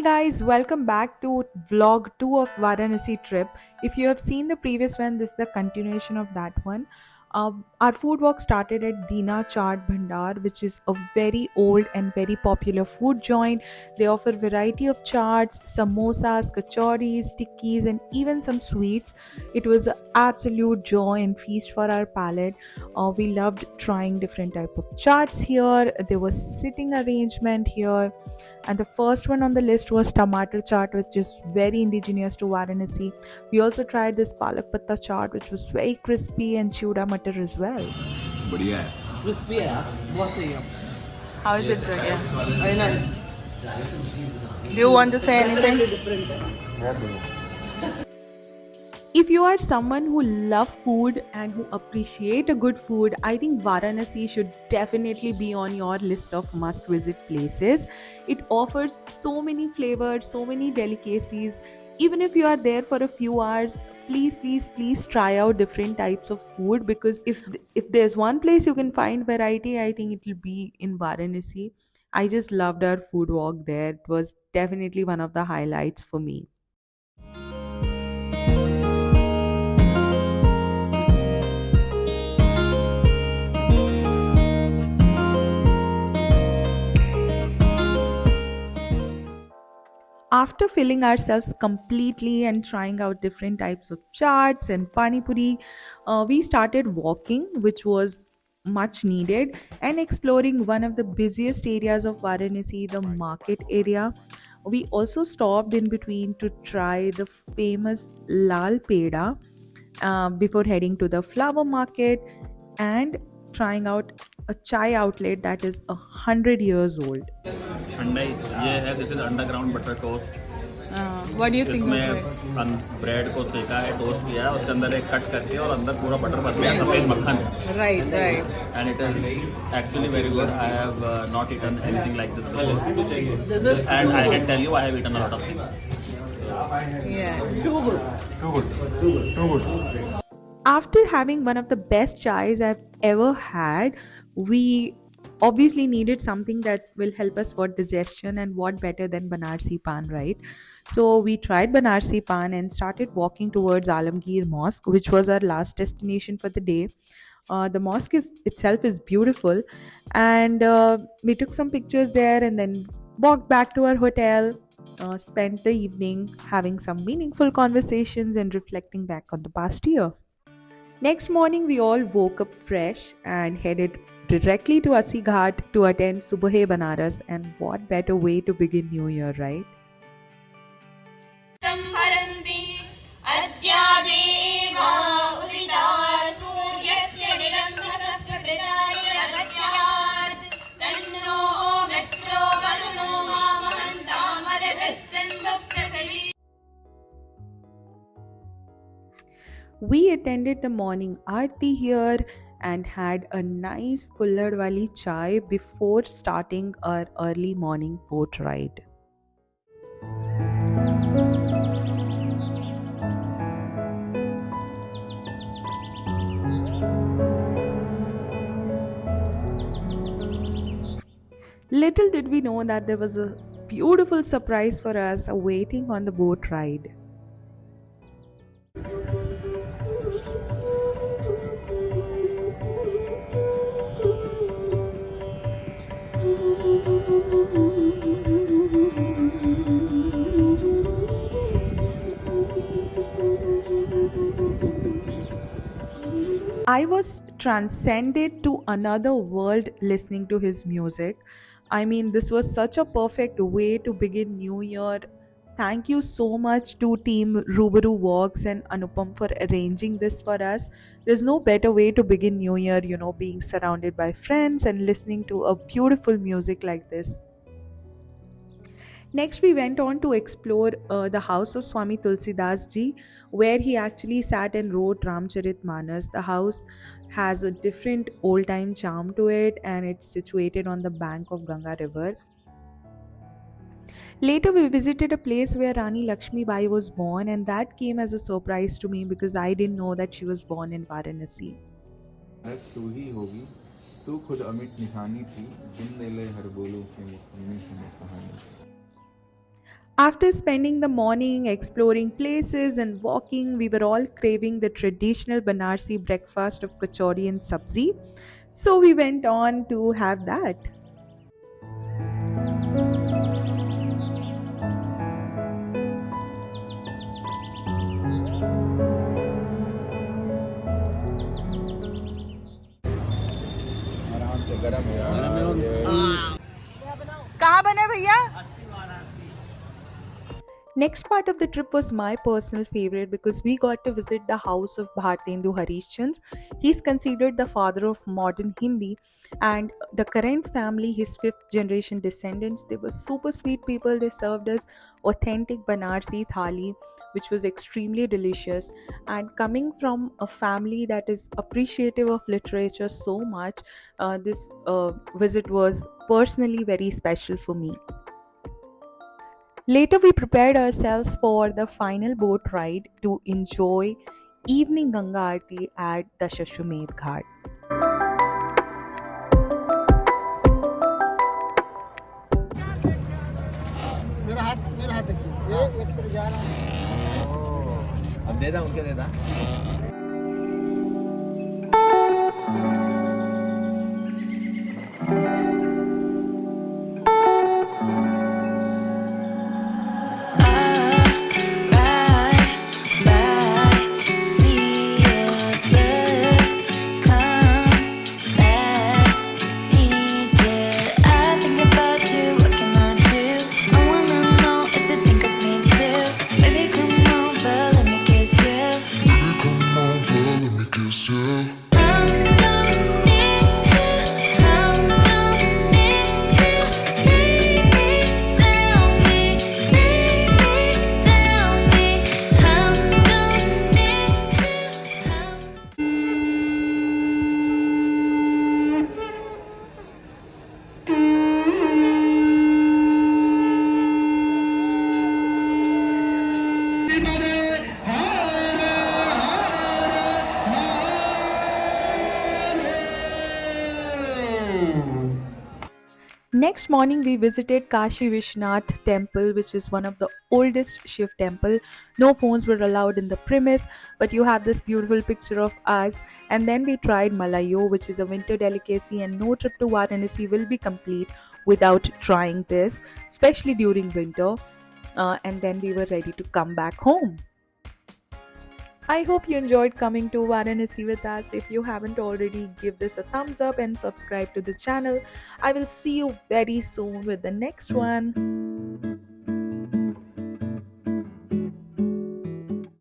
Guys, welcome back to vlog 2 of Varanasi trip. If you have seen the previous one, this is the continuation of that one. Our food walk started at Dina Chaat Bhandar, which is a very old and very popular food joint. They offer variety of chaats, samosas, kachoris, tikkis, and even some sweets. It was an absolute joy and feast for our palate. We loved trying different type of chaats here. There was sitting arrangement here, and the first one on the list was tomato chaat, which is very indigenous to Varanasi. We also tried this palak patta chaat, which was very crispy, and chuda matar as well. बढ़िया है। Crispy है यार, बहुत सही है। How is it, Pragya? Very nice. Do you want to say anything? Different है। If you are someone who love food and who appreciate a good food, I think Varanasi should definitely be on your list of must visit places. It offers so many flavors, so many delicacies. Even if you are there for a few hours, please try out different types of food, because if there's one place you can find variety, I think it will be in Varanasi. I just loved our food walk there. It was definitely one of the highlights for me. After filling ourselves completely and trying out different types of chaats and pani puri, we started walking, which was much needed, and exploring one of the busiest areas of Varanasi, the market area. We also stopped in between to try the famous Lal Peda before heading to the flower market and trying out a chai outlet that is 100 years old. अंडा ये है, this is underground butter toast. What do you think of it? इसमें bread को सेका है, toast किया है, उसके अंदर एक कट करके और अंदर पूरा बटर बच गया, सफेद makkhan. Right, right. And it is actually very good. I have not eaten anything like this this is and I can tell you I have eaten a lot of things. Yeah. Too good. After having one of the best chais I've ever had, we obviously needed something that will help us for digestion, and what better than Banarsi Pan, right? So we tried Banarsi Pan and started walking towards Alamgir Mosque, which was our last destination for the day. The mosque itself is beautiful, and we took some pictures there and then walked back to our hotel. Spent the evening having some meaningful conversations and reflecting back on the past year. Next morning, we all woke up fresh and headed directly to Asi Ghat to attend Subhe Banaras. And what better way to begin New Year, right? संहरन्ति अद्यादेव उदिता सूर्यस्य निरङ्गसत्कृताय तन्नो मित्रो वरुणो मामहन्तामरदस्सन्दुप्रकरी. We attended the morning aarti here and had a nice kullad wali chai before starting our early morning boat ride. Little did we know that there was a beautiful surprise for us awaiting on the boat ride. I was transcended to another world listening to his music. I mean, this was such a perfect way to begin New Year. Thank you so much to Team Rubaru Walks and Anupam for arranging this for us. There's no better way to begin New Year, being surrounded by friends and listening to a beautiful music like this. Next, we went on to explore the house of Swami Tulsidas ji, where he actually sat and wrote Ramcharit Manas. The house has a different old time charm to it, and it's situated on the bank of Ganga River. Later, we visited a place where Rani Lakshmi Bai was born, and that came as a surprise to me because I didn't know that she was born in Varanasi. तू ही होगी, तू खुद अमिट निशानी थी, जिन ले हर बोलो के मुख में कहानी। After spending the morning exploring places and walking, we were all craving the traditional Banarsi breakfast of kachori and sabzi. So we went on to have that. आराम से गरम है कहाँ बने भैया? Next part of the trip was my personal favorite because we got to visit the house of Bhartendu Harishchandra. He's considered the father of modern Hindi, and the current family, his fifth generation descendants, they were super sweet people. They served us authentic Banarsi thali, which was extremely delicious. And coming from a family that is appreciative of literature so much, this visit was personally very special for me. Later, we prepared ourselves for the final boat ride to enjoy evening Ganga Aarti at Dashashwamedh Ghat. मेरा हाथ रखिए ये एक तरफ जा रहा है अब दे दा उनके दे दा Next morning, we visited Kashi Vishnath temple, which is one of the oldest Shiv temple. No phones were allowed in the premise, but you have this beautiful picture of us. And then we tried Malayo, which is a winter delicacy, and no trip to Varanasi will be complete without trying this, especially during winter. And then we were ready to come back home. I hope you enjoyed coming to Varanasi with us. If you haven't already, give this a thumbs up and subscribe to the channel. I will see you very soon with the next one.